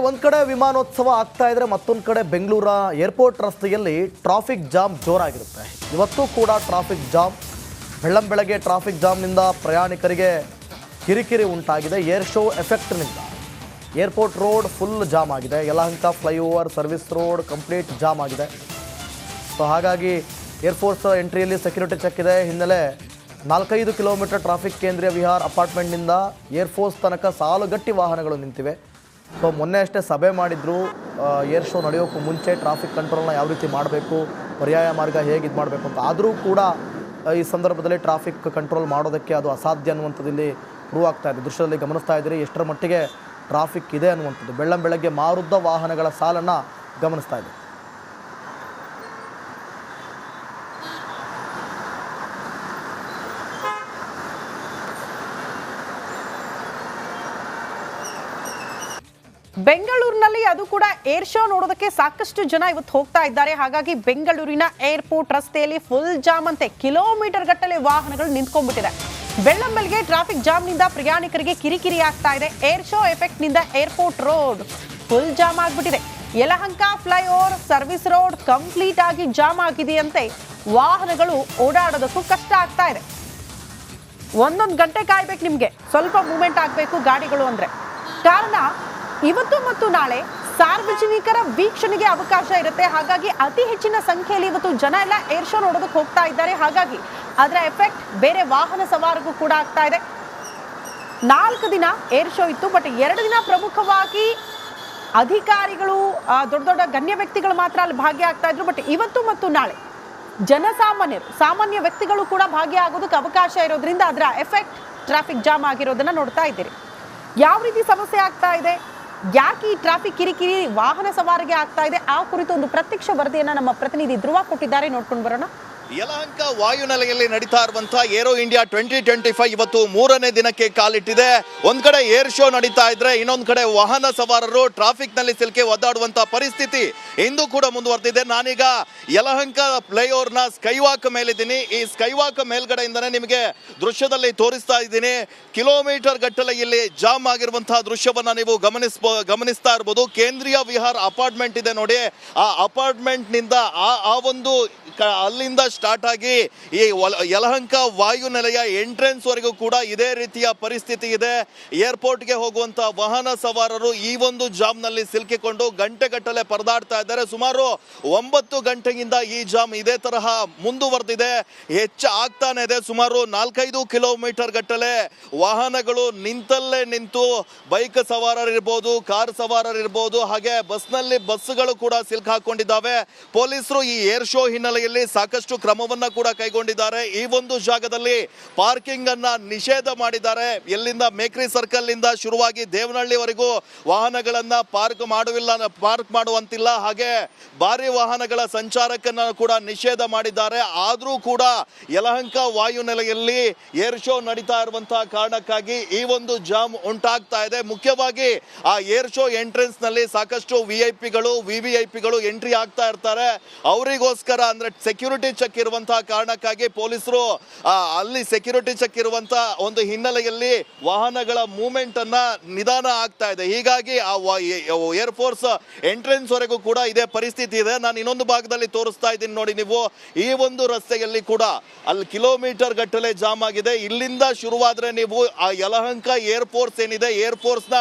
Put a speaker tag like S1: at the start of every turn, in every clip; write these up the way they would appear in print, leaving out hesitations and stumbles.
S1: ಒಂದು ಕಡೆ ವಿಮಾನೋತ್ಸವ ಆಗ್ತಾ ಇದ್ರೆ ಮತ್ತೊಂದು ಕಡೆ ಬೆಂಗಳೂರ ಏರ್ಪೋರ್ಟ್ ರಸ್ತೆಯಲ್ಲಿ ಟ್ರಾಫಿಕ್ ಜಾಮ್ ಜೋರಾಗಿರುತ್ತೆ. ಇವತ್ತು ಕೂಡ ಟ್ರಾಫಿಕ್ ಜಾಮ್, ಬೆಳ್ಳಂಬೆಳಗ್ಗೆ ಟ್ರಾಫಿಕ್ ಜಾಮ್ನಿಂದ ಪ್ರಯಾಣಿಕರಿಗೆ ಕಿರಿಕಿರಿ ಉಂಟಾಗಿದೆ. ಏರ್ ಶೋ ಎಫೆಕ್ಟ್ನಿಂದ ಏರ್ಪೋರ್ಟ್ ರೋಡ್ ಫುಲ್ ಜಾಮ್ ಆಗಿದೆ. Yelahanka flyover, service road complete jam ಆಗಿದೆ. ಸೊ ಹಾಗಾಗಿ ಏರ್ಫೋರ್ಸ್ ಎಂಟ್ರಿಯಲ್ಲಿ ಸೆಕ್ಯೂರಿಟಿ ಚೆಕ್ ಇದೆ. ಹಿನ್ನೆಲೆ 4-5 ಕಿಲೋಮೀಟರ್ ಟ್ರಾಫಿಕ್ ಕೇಂದ್ರೀಯ ವಿಹಾರ್ ಅಪಾರ್ಟ್ಮೆಂಟ್ನಿಂದ ಏರ್ಫೋರ್ಸ್ ತನಕ ಸಾಲುಗಟ್ಟಿ ವಾಹನಗಳು ನಿಂತಿವೆ. ಸೊ ಮೊನ್ನೆ ಅಷ್ಟೇ ಸಭೆ ಮಾಡಿದ್ರು, ಏರ್ ಶೋ ನಡೆಯೋಕ್ಕೂ ಮುಂಚೆ ಟ್ರಾಫಿಕ್ ಕಂಟ್ರೋಲ್ನ ಯಾವ ರೀತಿ ಮಾಡಬೇಕು, ಪರ್ಯಾಯ ಮಾರ್ಗ ಹೇಗೆ ಇದು ಮಾಡಬೇಕು ಅಂತ. ಆದರೂ ಕೂಡ ಈ ಸಂದರ್ಭದಲ್ಲಿ ಟ್ರಾಫಿಕ್ ಕಂಟ್ರೋಲ್ ಮಾಡೋದಕ್ಕೆ ಅದು ಅಸಾಧ್ಯ ಅನ್ನುವಂಥದ್ದು ಪ್ರೂವ್ ಆಗ್ತಾ ಇದೆ. ದೃಶ್ಯದಲ್ಲಿ ಗಮನಿಸ್ತಾ ಇದ್ದೀರಿ ಎಷ್ಟರ ಮಟ್ಟಿಗೆ ಟ್ರಾಫಿಕ್ ಇದೆ ಅನ್ನುವಂಥದ್ದು. ಬೆಳ್ಳಂಬೆಳಗ್ಗೆ ಮಾರುದ್ದ ವಾಹನಗಳ ಸಾಲನ್ನು ಗಮನಿಸ್ತಾ ಇದೆ.
S2: ಬೆಂಗಳೂರಿನಲ್ಲಿ ಅದು ಕೂಡ ಏರ್ ಶೋ ನೋಡೋದಕ್ಕೆ ಸಾಕಷ್ಟು ಜನ ಇವತ್ತು ಹೋಗ್ತಾ ಇದ್ದಾರೆ. ಹಾಗಾಗಿ ಬೆಂಗಳೂರಿನ ಏರ್ಪೋರ್ಟ್ ರಸ್ತೆಯಲ್ಲಿ ಫುಲ್ ಜಾಮ್ ಅಂತೆ. ಕಿಲೋಮೀಟರ್ ಗಟ್ಟಲೆ ವಾಹನಗಳು ನಿಂತ್ಕೊಂಡ್ಬಿಟ್ಟಿದೆ. ಬೆಳ್ಳಂಬೆಳಗ್ಗೆ ಟ್ರಾಫಿಕ್ ಜಾಮ್ನಿಂದ ಪ್ರಯಾಣಿಕರಿಗೆ ಕಿರಿಕಿರಿ ಆಗ್ತಾ ಇದೆ. ಏರ್ ಶೋ ಎಫೆಕ್ಟ್ ನಿಂದ ಏರ್ಪೋರ್ಟ್ ರೋಡ್ ಫುಲ್ ಜಾಮ್ ಆಗ್ಬಿಟ್ಟಿದೆ. Yelahanka flyover, service road complete ಆಗಿ ಜಾಮ್ ಆಗಿದೆಯಂತೆ. ವಾಹನಗಳು ಓಡಾಡೋದಕ್ಕೂ ಕಷ್ಟ ಆಗ್ತಾ ಇದೆ. 1 ಗಂಟೆ ಕಾಯ್ಬೇಕು ನಿಮ್ಗೆ, ಸ್ವಲ್ಪ ಮೂವ್ಮೆಂಟ್ ಆಗಬೇಕು ಗಾಡಿಗಳು ಅಂದ್ರೆ. ಕಾರಣ ಇವತ್ತು ಮತ್ತು ನಾಳೆ ಸಾರ್ವಜನಿಕರ ವೀಕ್ಷಣೆಗೆ ಅವಕಾಶ ಇರುತ್ತೆ. ಹಾಗಾಗಿ ಅತಿ ಹೆಚ್ಚಿನ ಸಂಖ್ಯೆಯಲ್ಲಿ ಇವತ್ತು ಜನ ಎಲ್ಲ ಏರ್ ಶೋ ನೋಡೋದಕ್ಕೆ ಹೋಗ್ತಾ ಇದ್ದಾರೆ. ಹಾಗಾಗಿ ಅದರ ಎಫೆಕ್ಟ್ ಬೇರೆ ವಾಹನ ಸವಾರಿಗೂ ಕೂಡ ಆಗ್ತಾ ಇದೆ. 4 ದಿನ ಏರ್ ಶೋ ಇತ್ತು, ಬಟ್ 2 ದಿನ ಪ್ರಮುಖವಾಗಿ ಅಧಿಕಾರಿಗಳು, ದೊಡ್ಡ ದೊಡ್ಡ ಗಣ್ಯ ವ್ಯಕ್ತಿಗಳು ಮಾತ್ರ ಅಲ್ಲಿ ಭಾಗಿಯಾಗ್ತಾ ಇದ್ರು. ಬಟ್ ಇವತ್ತು ಮತ್ತು ನಾಳೆ ಜನಸಾಮಾನ್ಯರು, ಸಾಮಾನ್ಯ ವ್ಯಕ್ತಿಗಳು ಕೂಡ ಭಾಗಿಯಾಗೋದಕ್ಕೆ ಅವಕಾಶ ಇರೋದ್ರಿಂದ ಅದರ ಎಫೆಕ್ಟ್ ಟ್ರಾಫಿಕ್ ಜಾಮ್ ಆಗಿರೋದನ್ನ ನೋಡ್ತಾ ಇದ್ದೀರಿ. ಯಾವ ರೀತಿ ಸಮಸ್ಯೆ ಆಗ್ತಾ ಇದೆ, ಯಾಕೆ ಈ ಟ್ರಾಫಿಕ್ ಕಿರಿಕಿರಿ ವಾಹನ ಸವಾರಿಗೆ ಆಗ್ತಾ ಇದೆ, ಆ ಕುರಿತು ಒಂದು ಪ್ರತ್ಯಕ್ಷ ವರದಿಯನ್ನ ನಮ್ಮ ಪ್ರತಿನಿಧಿ ಧ್ರುವ ಕೊಟ್ಟಿದ್ದಾರೆ. ನೋಡ್ಕೊಂಡು ಬರೋಣ.
S3: ಯಲಹಂಕ ವಾಯುನೆಲೆಯಲ್ಲಿ ನಡೀತಾ ಇರುವಂತಹ ಏರೋ ಇಂಡಿಯಾ 2025 ಇವತ್ತು 3ನೇ ದಿನಕ್ಕೆ ಕಾಲಿಟ್ಟಿದೆ. ಒಂದ್ ಕಡೆ ಏರ್ ಶೋ ನಡೀತಾ ಇದ್ರೆ, ಇನ್ನೊಂದ್ ಕಡೆ ವಾಹನ ಸವಾರರು ಟ್ರಾಫಿಕ್ ನಲ್ಲಿ ಸಿಲುಕಿ ಒದ್ದಾಡುವಂತಹ ಪರಿಸ್ಥಿತಿ ಇಂದು ಕೂಡ ಮುಂದುವರೆದಿದೆ. ನಾನೀಗ ಯಲಹಂಕ ಫ್ಲೈಓವರ್ ನ ಸ್ಕೈವಾಕ್ ಮೇಲಿದ್ದೀನಿ. ಈ ಸ್ಕೈವಾಕ್ ಮೇಲ್ಗಡೆಯಿಂದನೇ ನಿಮಗೆ ದೃಶ್ಯದಲ್ಲಿ ತೋರಿಸ್ತಾ ಇದ್ದೀನಿ. ಕಿಲೋಮೀಟರ್ ಗಟ್ಟಲೆ ಇಲ್ಲಿ ಜಾಮ್ ಆಗಿರುವಂತಹ ದೃಶ್ಯವನ್ನ ನೀವು ಗಮನಿಸ್ತಾ ಇರಬಹುದು. ಕೇಂದ್ರೀಯ ವಿಹಾರ್ ಅಪಾರ್ಟ್ಮೆಂಟ್ ಇದೆ ನೋಡಿ. ಆ ಅಪಾರ್ಟ್ಮೆಂಟ್ ನಿಂದ ಆ ಒಂದು ಅಲ್ಲಿಂದ ಸ್ಟಾರ್ಟ್ ಆಗಿ ಈ ಯಲಹಂಕ ವಾಯುನೆಲೆಯ ಎಂಟ್ರೆನ್ಸ್ ವರೆಗೂ ಕೂಡ ಇದೇ ರೀತಿಯ ಪರಿಸ್ಥಿತಿ ಇದೆ. ಏರ್ಪೋರ್ಟ್ಗೆ ಹೋಗುವಂತ ವಾಹನ ಸವಾರರು ಈ ಒಂದು ಜಾಮ್ ನಲ್ಲಿ ಸಿಲುಕಿಕೊಂಡು ಗಂಟೆಗಟ್ಟಲೆ ಪರದಾಡ್ತಾ ಇದ್ದಾರೆ. ಸುಮಾರು 9 ಗಂಟೆಯಿಂದ ಈ ಜಾಮ್ ಇದೇ ತರಹ ಮುಂದುವರೆದಿದೆ, ಹೆಚ್ಚು ಆಗ್ತಾನೆ ಇದೆ. ಸುಮಾರು 4-5 ಕಿಲೋಮೀಟರ್ ಗಟ್ಟಲೆ ವಾಹನಗಳು ನಿಂತಲ್ಲೇ ನಿಂತು, ಬೈಕ್ ಸವಾರರಿರ್ಬೋದು, ಕಾರ್ ಸವಾರರಿರ್ಬೋದು, ಹಾಗೆ ಬಸ್ಗಳು ಕೂಡ ಸಿಲುಕಾಕೊಂಡಿದ್ದಾವೆ. ಪೊಲೀಸರು ಈ ಏರ್ ಶೋ ಹಿನ್ನೆಲೆಯಲ್ಲಿ ಸಾಕಷ್ಟು ಕ್ರಮವನ್ನ ಕೂಡ ಕೈಗೊಂಡಿದ್ದಾರೆ. ಈ ಒಂದು ಜಾಗದಲ್ಲಿ ಪಾರ್ಕಿಂಗ್ ಅನ್ನ ನಿಷೇಧ ಮಾಡಿದ್ದಾರೆ. ಎಲ್ಲಿಂದ ಮೇಕ್ರಿ ಸರ್ಕಲ್ ಇಂದ ಶುರುವಾಗಿ ದೇವನಹಳ್ಳಿವರೆಗೂ ವಾಹನಗಳನ್ನ ಪಾರ್ಕ್ ಮಾಡುವಂತಿಲ್ಲ. ಹಾಗೆ ಭಾರಿ ವಾಹನಗಳ ಸಂಚಾರಕ್ಕನ್ನ ಕೂಡ ನಿಷೇಧ ಮಾಡಿದ್ದಾರೆ. ಆದ್ರೂ ಕೂಡ ಯಲಹಂಕ ವಾಯುನೆಲೆಯಲ್ಲಿ ಏರ್ ಶೋ ನಡೀತಾ ಇರುವಂತಹ ಕಾರಣಕ್ಕಾಗಿ ಈ ಒಂದು ಜಾಮ್ ಉಂಟಾಗ್ತಾ ಇದೆ. ಮುಖ್ಯವಾಗಿ ಆ ಏರ್ ಶೋ ಎಂಟ್ರೆನ್ಸ್ ನಲ್ಲಿ ಸಾಕಷ್ಟು ವಿಐಪಿಗಳು, ವಿವಿಐಪಿಗಳು ಎಂಟ್ರಿ ಆಗ್ತಾ ಇರ್ತಾರೆ. ಅವರಿಗೋಸ್ಕರ ಅಂದ್ರೆ ಸೆಕ್ಯೂರಿಟಿ ಚೆಕ್ ಇರುವಂತಹ ಕಾರಣಕ್ಕಾಗಿ ಪೊಲೀಸರು ಅಲ್ಲಿ ಸೆಕ್ಯೂರಿಟಿ ಚೆಕ್ ಇರುವಂತಹ ಒಂದು ಹಿನ್ನೆಲೆಯಲ್ಲಿ ವಾಹನಗಳ ಮೂವ್ಮೆಂಟ್ ಅನ್ನ ನಿಧಾನ ಆಗ್ತಾ ಇದೆ. ಹೀಗಾಗಿ ಆ ಏರ್ ಫೋರ್ಸ್ ಎಂಟ್ರೆನ್ಸ್ ವರೆಗೂ ಕೂಡ ಇದೇ ಪರಿಸ್ಥಿತಿ ಇದೆ. ನಾನು ಇನ್ನೊಂದು ಭಾಗದಲ್ಲಿ ತೋರಿಸ್ತಾ ಇದ್ದೀನಿ ನೋಡಿ ನೀವು. ಈ ಒಂದು ರಸ್ತೆಯಲ್ಲಿ ಕೂಡ ಅಲ್ಲಿ ಕಿಲೋಮೀಟರ್ ಗಟ್ಟಲೆ ಜಾಮ್ ಆಗಿದೆ. ಇಲ್ಲಿಂದ ಶುರುವಾದ್ರೆ ನೀವು ಆ ಯಲಹಂಕ ಏರ್ ಫೋರ್ಸ್ ಏನಿದೆ, ಏರ್ ಫೋರ್ಸ್ ನ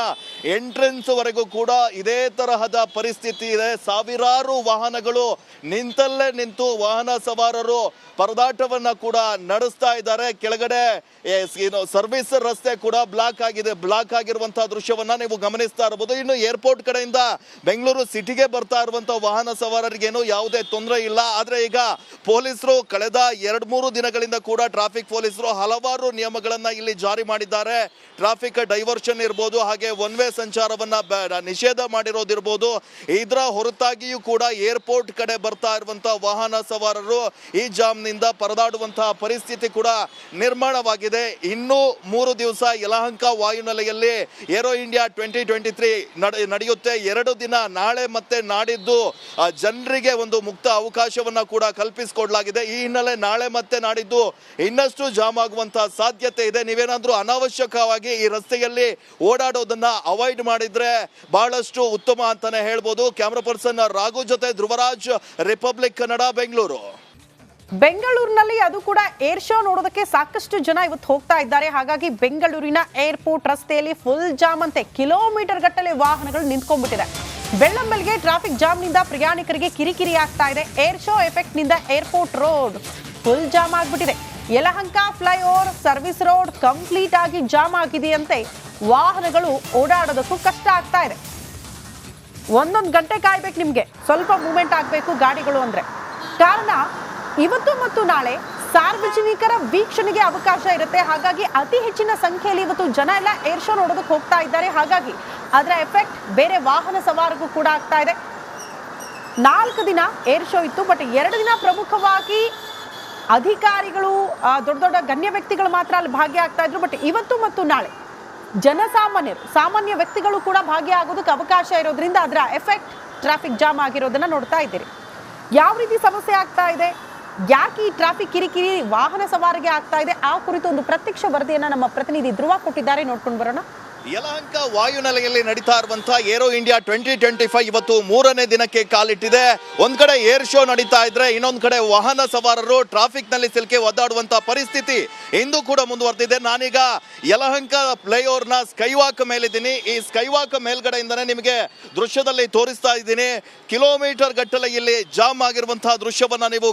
S3: ಎಂಟ್ರೆನ್ಸ್ ವರೆಗೂ ಕೂಡ ಇದೇ ತರಹದ ಪರಿಸ್ಥಿತಿ ಇದೆ. ಸಾವಿರಾರು ವಾಹನಗಳು ನಿಂತಲ್ಲೇ ನಿಂತು ವಾಹನ ಸವಾರರು ಪರದಾಟವನ್ನ ಕೂಡ ನಡೆಸ್ತಾ ಇದ್ದಾರೆ. ಕೆಳಗಡೆ ಸರ್ವಿಸ್ ರಸ್ತೆ ಕೂಡ ಬ್ಲಾಕ್ ಆಗಿರುವಂತಹ ದೃಶ್ಯವನ್ನ ನೀವು ಗಮನಿಸ್ತಾ ಇರಬಹುದು. ಇನ್ನು ಏರ್ಪೋರ್ಟ್ ಕಡೆಯಿಂದ ಬೆಂಗಳೂರು ಸಿಟಿಗೆ ಬರ್ತಾ ಇರುವಂತಹ ವಾಹನ ಸವಾರರಿಗೇನು ಯಾವುದೇ ತೊಂದರೆ ಇಲ್ಲ. ಆದ್ರೆ ಈಗ ಪೊಲೀಸರು ಕಳೆದ 2-3 ದಿನಗಳಿಂದ ಕೂಡ ಟ್ರಾಫಿಕ್ ಪೊಲೀಸರು ಹಲವಾರು ನಿಯಮಗಳನ್ನ ಇಲ್ಲಿ ಜಾರಿ ಮಾಡಿದ್ದಾರೆ. ಟ್ರಾಫಿಕ್ ಡೈವರ್ಷನ್ ಇರ್ಬೋದು, ಹಾಗೆ ಒನ್ ವೇ ಸಂಚಾರವನ್ನ ನಿಷೇಧ ಮಾಡಿರೋದಿರ್ಬೋದು. ಇದರ ಹೊರತಾಗಿಯೂ ಕೂಡ ಏರ್ಪೋರ್ಟ್ ಕಡೆ ಬರ್ತಾ ಇರುವಂತಹ ವಾಹನ ಸವಾರರು ಈ ಜಾಮ್ನಿಂದ ಪರದಾಡುವಂತಹ ಪರಿಸ್ಥಿತಿ ಕೂಡ ನಿರ್ಮಾಣವಾಗಿದೆ. ಇನ್ನೂ 3 ದಿವಸ ಯಲಹಂಕ ವಾಯುನೆಲೆಯಲ್ಲಿ ಏರೋ ಇಂಡಿಯಾ 2023 ನಡೆಯುತ್ತೆ. 2 ದಿನ ನಾಳೆ ಮತ್ತೆ ನಾಡಿದ್ದು ಜನರಿಗೆ ಒಂದು ಮುಕ್ತ ಅವಕಾಶವನ್ನ ಕೂಡ ಕಲ್ಪಿಸಿಕೊಡಲಾಗಿದೆ. ಈ ಹಿನ್ನೆಲೆ ನಾಳೆ ಮತ್ತೆ ನಾಡಿದ್ದು ಇನ್ನಷ್ಟು ಜಾಮ್ ಆಗುವಂತಹ ಸಾಧ್ಯತೆ ಇದೆ. ನೀವೇನಾದ್ರೂ ಅನಾವಶ್ಯಕವಾಗಿ ಈ ರಸ್ತೆಯಲ್ಲಿ ಓಡಾಡೋದನ್ನ ಅವಾಯ್ಡ್ ಮಾಡಿದ್ರೆ ಬಹಳಷ್ಟು ಉತ್ತಮ ಅಂತಾನೆ ಹೇಳ್ಬೋದು. ಕ್ಯಾಮರಾ ಪರ್ಸನ್ ರಾಘು ಜೊತೆ ಧ್ರುವರಾಜ್, ರಿಪಬ್ಲಿಕ್ ಕನ್ನಡ, ಬೆಂಗಳೂರು.
S2: ಬೆಂಗಳೂರಿನಲ್ಲಿ ಅದು ಕೂಡ ಏರ್ ಶೋ ನೋಡೋದಕ್ಕೆ ಸಾಕಷ್ಟು ಜನ ಇವತ್ತು ಹೋಗ್ತಾ ಇದ್ದಾರೆ. ಹಾಗಾಗಿ ಬೆಂಗಳೂರಿನ ಏರ್ಪೋರ್ಟ್ ರಸ್ತೆಯಲ್ಲಿ ಫುಲ್ ಜಾಮ್ ಅಂತೆ. ಕಿಲೋಮೀಟರ್ ಗಟ್ಟಲೆ ವಾಹನಗಳು ನಿಂತ್ಕೊಂಡ್ಬಿಟ್ಟಿದೆ. ಬೆಳ್ಳಂಬೆಳಗ್ಗೆ ಟ್ರಾಫಿಕ್ ಜಾಮ್ನಿಂದ ಪ್ರಯಾಣಿಕರಿಗೆ ಕಿರಿಕಿರಿ ಆಗ್ತಾ ಇದೆ. ಏರ್ ಶೋ ಎಫೆಕ್ಟ್ ನಿಂದ ಏರ್ಪೋರ್ಟ್ ರೋಡ್ ಫುಲ್ ಜಾಮ್ ಆಗ್ಬಿಟ್ಟಿದೆ. Yelahanka flyover, service road complete ಆಗಿ ಜಾಮ್ ಆಗಿದೆಯಂತೆ. ವಾಹನಗಳು ಓಡಾಡೋದಕ್ಕೂ ಕಷ್ಟ ಆಗ್ತಾ ಇದೆ. 1 ಗಂಟೆ ಕಾಯ್ಬೇಕು ನಿಮ್ಗೆ, ಸ್ವಲ್ಪ ಮೂವ್ಮೆಂಟ್ ಆಗಬೇಕು ಗಾಡಿಗಳು ಅಂದ್ರೆ. ಕಾರಣ ಇವತ್ತು ಮತ್ತು ನಾಳೆ ಸಾರ್ವಜನಿಕರ ವೀಕ್ಷಣೆಗೆ ಅವಕಾಶ ಇರುತ್ತೆ. ಹಾಗಾಗಿ ಅತಿ ಹೆಚ್ಚಿನ ಸಂಖ್ಯೆಯಲ್ಲಿ ಇವತ್ತು ಜನ ಎಲ್ಲ ಏರ್ ಶೋ ನೋಡೋದಕ್ಕೆ ಹೋಗ್ತಾ ಇದ್ದಾರೆ. ಹಾಗಾಗಿ ಅದರ ಎಫೆಕ್ಟ್ ಬೇರೆ ವಾಹನ ಸವಾರಿಗೂ ಕೂಡ ಆಗ್ತಾ ಇದೆ. 4 ದಿನ ಏರ್ ಶೋ ಇತ್ತು, ಬಟ್ 2 ದಿನ ಪ್ರಮುಖವಾಗಿ ಅಧಿಕಾರಿಗಳು, ದೊಡ್ಡ ದೊಡ್ಡ ಗಣ್ಯ ವ್ಯಕ್ತಿಗಳು ಮಾತ್ರ ಅಲ್ಲಿ ಭಾಗಿಯಾಗ್ತಾ ಇದ್ರು. ಬಟ್ ಇವತ್ತು ಮತ್ತು ನಾಳೆ ಜನಸಾಮಾನ್ಯರು, ಸಾಮಾನ್ಯ ವ್ಯಕ್ತಿಗಳು ಕೂಡ ಭಾಗಿಯಾಗೋದಕ್ಕೆ ಅವಕಾಶ ಇರೋದ್ರಿಂದ ಅದರ ಎಫೆಕ್ಟ್ ಟ್ರಾಫಿಕ್ ಜಾಮ್ ಆಗಿರೋದನ್ನ ನೋಡ್ತಾ ಇದ್ದೀರಿ. ಯಾವ ರೀತಿ ಸಮಸ್ಯೆ ಆಗ್ತಾ ಇದೆ, ಯಾಕೆ ಈ ಟ್ರಾಫಿಕ್ ಕಿರಿಕಿರಿ ವಾಹನ ಸವಾರಿಗೆ ಆಗ್ತಾ ಇದೆ, ಆ ಕುರಿತು ಒಂದು ಪ್ರತ್ಯಕ್ಷ ವರದಿಯನ್ನ ನಮ್ಮ ಪ್ರತಿನಿಧಿ ಧ್ರುವ ಕೊಟ್ಟಿದ್ದಾರೆ. ನೋಡ್ಕೊಂಡು ಬರೋಣ.
S3: ಯಲಹಂಕ ವಾಯುನೆಲೆಯಲ್ಲಿ ನಡೀತಾ ಇರುವಂತಹ ಏರೋ ಇಂಡಿಯಾ 2025 ಇವತ್ತು 3ನೇ ದಿನಕ್ಕೆ ಕಾಲಿಟ್ಟಿದೆ. ಒಂದ್ ಕಡೆ ಏರ್ ಶೋ ನಡೀತಾ ಇದ್ರೆ ಇನ್ನೊಂದ್ ಕಡೆ ವಾಹನ ಸವಾರರು ಟ್ರಾಫಿಕ್ ನಲ್ಲಿ ಸಿಲುಕಿ ಒದ್ದಾಡುವಂತಹ ಪರಿಸ್ಥಿತಿ ಇಂದು ಕೂಡ ಮುಂದುವರೆದಿದೆ. ನಾನೀಗ ಯಲಹಂಕ ಫ್ಲೈಓವರ್ ನ ಸ್ಕೈವಾಕ್ ಮೇಲಿದ್ದೀನಿ. ಈ ಸ್ಕೈವಾಕ್ ಮೇಲ್ಗಡೆಯಿಂದನೇ ನಿಮಗೆ ದೃಶ್ಯದಲ್ಲಿ ತೋರಿಸ್ತಾ ಇದ್ದೀನಿ. ಕಿಲೋಮೀಟರ್ ಗಟ್ಟಲೆ ಇಲ್ಲಿ ಜಾಮ್ ಆಗಿರುವಂತಹ ದೃಶ್ಯವನ್ನ ನೀವು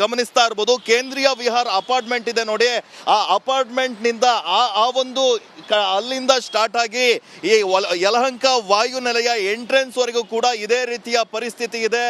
S3: ಗಮನಿಸ್ತಾ ಇರ್ಬೋದು. ಕೇಂದ್ರೀಯ ವಿಹಾರ್ ಅಪಾರ್ಟ್ಮೆಂಟ್ ಇದೆ ನೋಡಿ. ಆ ಅಪಾರ್ಟ್ಮೆಂಟ್ ನಿಂದ ಆ ಒಂದು ಅಲ್ಲಿಂದ ಸ್ಟಾರ್ಟ್ ಆಗಿ ಈ ಯಲಹಂಕ ವಾಯುನೆಲೆಯ ಎಂಟ್ರೆನ್ಸ್ ವರೆಗೂ ಕೂಡ ಇದೇ ರೀತಿಯ ಪರಿಸ್ಥಿತಿ ಇದೆ.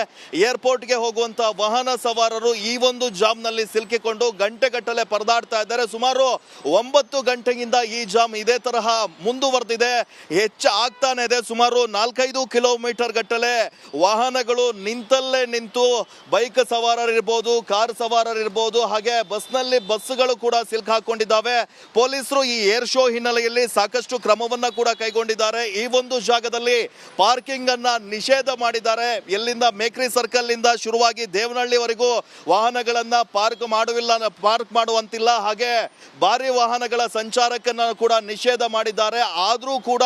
S3: ಏರ್ಪೋರ್ಟ್ಗೆ ಹೋಗುವಂತ ವಾಹನ ಸವಾರರು ಈ ಒಂದು ಜಾಮ್ ನಲ್ಲಿ ಸಿಲುಕಿಕೊಂಡು ಗಂಟೆಗಟ್ಟಲೆ ಪರದಾಡ್ತಾ ಇದ್ದಾರೆ. ಸುಮಾರು 9 ಗಂಟೆಯಿಂದ ಈ ಜಾಮ್ ಇದೇ ತರಹ ಮುಂದುವರೆದಿದೆ, ಹೆಚ್ಚಾಗ್ತಾನೆ ಇದೆ. ಸುಮಾರು 4-5 ಕಿಲೋಮೀಟರ್ ಗಟ್ಟಲೆ ವಾಹನಗಳು ನಿಂತಲ್ಲೇ ನಿಂತು ಬೈಕ್ ಸವಾರರಿರ್ಬೋದು, ಕಾರ್ ಸವಾರರಿರ್ಬೋದು, ಹಾಗೆ ಬಸ್ಗಳು ಕೂಡ ಸಿಲುಕಾಕೊಂಡಿದ್ದಾವೆ. ಪೊಲೀಸರು ಈ ಏರ್ ಶೋ ಹಿನ್ನೆಲೆಯಲ್ಲಿ ಸಾಕಷ್ಟು ಕ್ರಮವನ್ನ ಕೂಡ ಕೈಗೊಂಡಿದ್ದಾರೆ. ಈ ಒಂದು ಜಾಗದಲ್ಲಿ ಪಾರ್ಕಿಂಗ್ ಅನ್ನ ನಿಷೇಧ ಮಾಡಿದ್ದಾರೆ. ಎಲ್ಲಿಂದ ಮೇಕ್ರಿ ಸರ್ಕಲ್ ಇಂದ ಶುರುವಾಗಿ ದೇವನಹಳ್ಳಿವರೆಗೂ ವಾಹನಗಳನ್ನ ಪಾರ್ಕ್ ಮಾಡುವಂತಿಲ್ಲ. ಹಾಗೆ ಭಾರಿ ವಾಹನಗಳ ಸಂಚಾರಕ್ಕನ್ನ ಕೂಡ ನಿಷೇಧ ಮಾಡಿದ್ದಾರೆ. ಆದ್ರೂ ಕೂಡ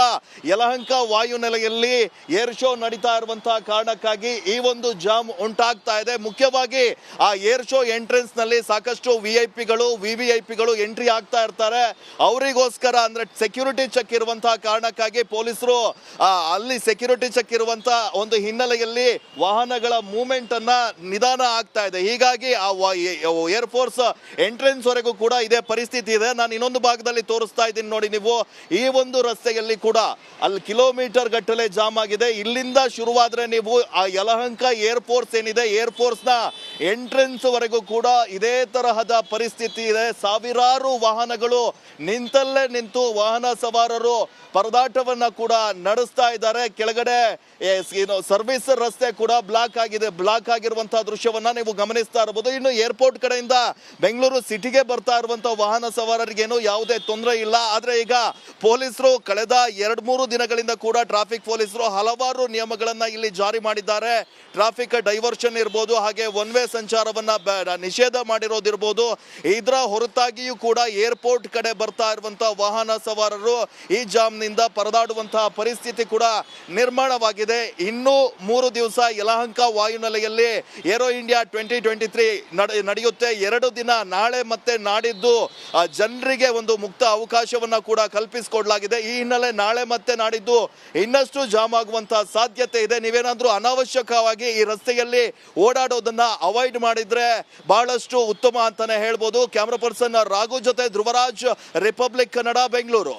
S3: ಯಲಹಂಕ ವಾಯುನೆಲೆಯಲ್ಲಿ ಏರ್ ಶೋ ನಡೀತಾ ಇರುವಂತಹ ಕಾರಣಕ್ಕಾಗಿ ಈ ಒಂದು ಜಾಮ್ ಉಂಟಾಗ್ತಾ ಇದೆ. ಮುಖ್ಯವಾಗಿ ಆ ಏರ್ ಶೋ ಎಂಟ್ರೆನ್ಸ್ ನಲ್ಲಿ ಸಾಕಷ್ಟು ವಿಐಪಿಗಳು, ವಿವಿಐಪಿಗಳು ಎಂಟ್ರಿ ಆಗ್ತಾ ಇರ್ತಾರೆ. ಅವರಿಗೋಸ್ಕರ ಅಂದ್ರೆ ಸೆಕ್ಯೂರಿಟಿ ಚೆಕ್ ಇರುವಂತಹ ಕಾರಣಕ್ಕಾಗಿ ಪೊಲೀಸರು ಅಲ್ಲಿ ಸೆಕ್ಯೂರಿಟಿ ಚೆಕ್ ಇರುವಂತಹ ಒಂದು ಹಿನ್ನೆಲೆಯಲ್ಲಿ ವಾಹನಗಳ ಮೂವ್ಮೆಂಟ್ ಅನ್ನ ನಿಧಾನ ಆಗ್ತಾ ಇದೆ. ಹೀಗಾಗಿ ಆ ಏರ್ ಫೋರ್ಸ್ ಎಂಟ್ರೆನ್ಸ್ ವರೆಗೂ ಕೂಡ ಇದೇ ಪರಿಸ್ಥಿತಿ ಇದೆ. ನಾನು ಇನ್ನೊಂದು ಭಾಗದಲ್ಲಿ ತೋರಿಸ್ತಾ ಇದ್ದೀನಿ ನೋಡಿ ನೀವು. ಈ ಒಂದು ರಸ್ತೆಯಲ್ಲಿ ಕೂಡ ಅಲ್ಲಿ ಕಿಲೋಮೀಟರ್ ಗಟ್ಟಲೆ ಜಾಮ್ ಆಗಿದೆ. ಇಲ್ಲಿಂದ ಶುರುವಾದ್ರೆ ನೀವು ಆ ಯಲಹಂಕ ಏರ್ ಫೋರ್ಸ್ ಏನಿದೆ, ಏರ್ ಫೋರ್ಸ್ ನ ಎಂಟ್ರೆನ್ಸ್ ವರೆಗೂ ಕೂಡ ಇದೇ ತರಹದ ಪರಿಸ್ಥಿತಿ ಇದೆ. ಸಾವಿರಾರು ವಾಹನಗಳು ನಿಂತಲ್ಲೇ ನಿಂತು ವಾಹನ ಸವಾರರು ಪರದಾಟವನ್ನ ಕೂಡ ನಡೆಸ್ತಾ ಇದ್ದಾರೆ. ಕೆಳಗಡೆ ಸರ್ವಿಸ್ ರಸ್ತೆ ಕೂಡ ಬ್ಲಾಕ್ ಆಗಿದೆ. ಬ್ಲಾಕ್ ಆಗಿರುವಂತಹ ದೃಶ್ಯವನ್ನ ನೀವು ಗಮನಿಸ್ತಾ ಇರಬಹುದು. ಇನ್ನು ಏರ್ಪೋರ್ಟ್ ಕಡೆಯಿಂದ ಬೆಂಗಳೂರು ಸಿಟಿಗೆ ಬರ್ತಾ ಇರುವಂತಹ ವಾಹನ ಸವಾರರಿಗೇನು ಯಾವುದೇ ತೊಂದರೆ ಇಲ್ಲ. ಆದ್ರೆ ಈಗ ಪೊಲೀಸರು ಕಳೆದ 2-3 ದಿನಗಳಿಂದ ಕೂಡ ಟ್ರಾಫಿಕ್ ಪೊಲೀಸರು ಹಲವಾರು ನಿಯಮಗಳನ್ನ ಇಲ್ಲಿ ಜಾರಿ ಮಾಡಿದ್ದಾರೆ. ಟ್ರಾಫಿಕ್ ಡೈವರ್ಷನ್ ಇರ್ಬೋದು, ಹಾಗೆ ಒನ್ ವೇ ಸಂಚಾರವನ್ನ ನಿಷೇಧ ಮಾಡಿರೋದಿರ್ಬೋದು. ಇದರ ಹೊರತಾಗಿಯೂ ಕೂಡ ಏರ್ಪೋರ್ಟ್ ಕಡೆ ಬರ್ತಾ ಇರುವಂತಹ ವಾಹನ ಸವಾರರು ಈ ಜಾಮ್ನಿಂದ ಪರದಾಡುವಂತಹ ಪರಿಸ್ಥಿತಿ ಕೂಡ ನಿರ್ಮಾಣವಾಗಿದೆ. ಇನ್ನೂ 3 ದಿವಸ ಯಲಹಂಕ ವಾಯುನೆಲೆಯಲ್ಲಿ ಏರೋ ಇಂಡಿಯಾ 2023 ನಡೆಯುತ್ತೆ. 2 ದಿನ ನಾಳೆ ಮತ್ತೆ ನಾಡಿದ್ದು ಜನರಿಗೆ ಒಂದು ಮುಕ್ತ ಅವಕಾಶವನ್ನ ಕೂಡ ಕಲ್ಪಿಸಿಕೊಡಲಾಗಿದೆ. ಈ ಹಿನ್ನೆಲೆ ನಾಳೆ ಮತ್ತೆ ನಾಡಿದ್ದು ಇನ್ನಷ್ಟು ಜಾಮ್ ಆಗುವಂತಹ ಸಾಧ್ಯತೆ ಇದೆ. ನೀವೇನಾದ್ರೂ ಅನಾವಶ್ಯಕವಾಗಿ ಈ ರಸ್ತೆಯಲ್ಲಿ ಓಡಾಡೋದನ್ನ ಅವಾಯ್ಡ್ ಮಾಡಿದ್ರೆ ಬಹಳಷ್ಟು ಉತ್ತಮ ಅಂತಾನೆ ಹೇಳ್ಬೋದು. ಕ್ಯಾಮರಾ ಪರ್ಸನ್ ರಾಘು ಜೊತೆ ಧ್ರುವರಾಜ್, ರಿಪಬ್ಲಿಕ್ ಕನ್ನಡ, ಬೆಂಗಳೂರು.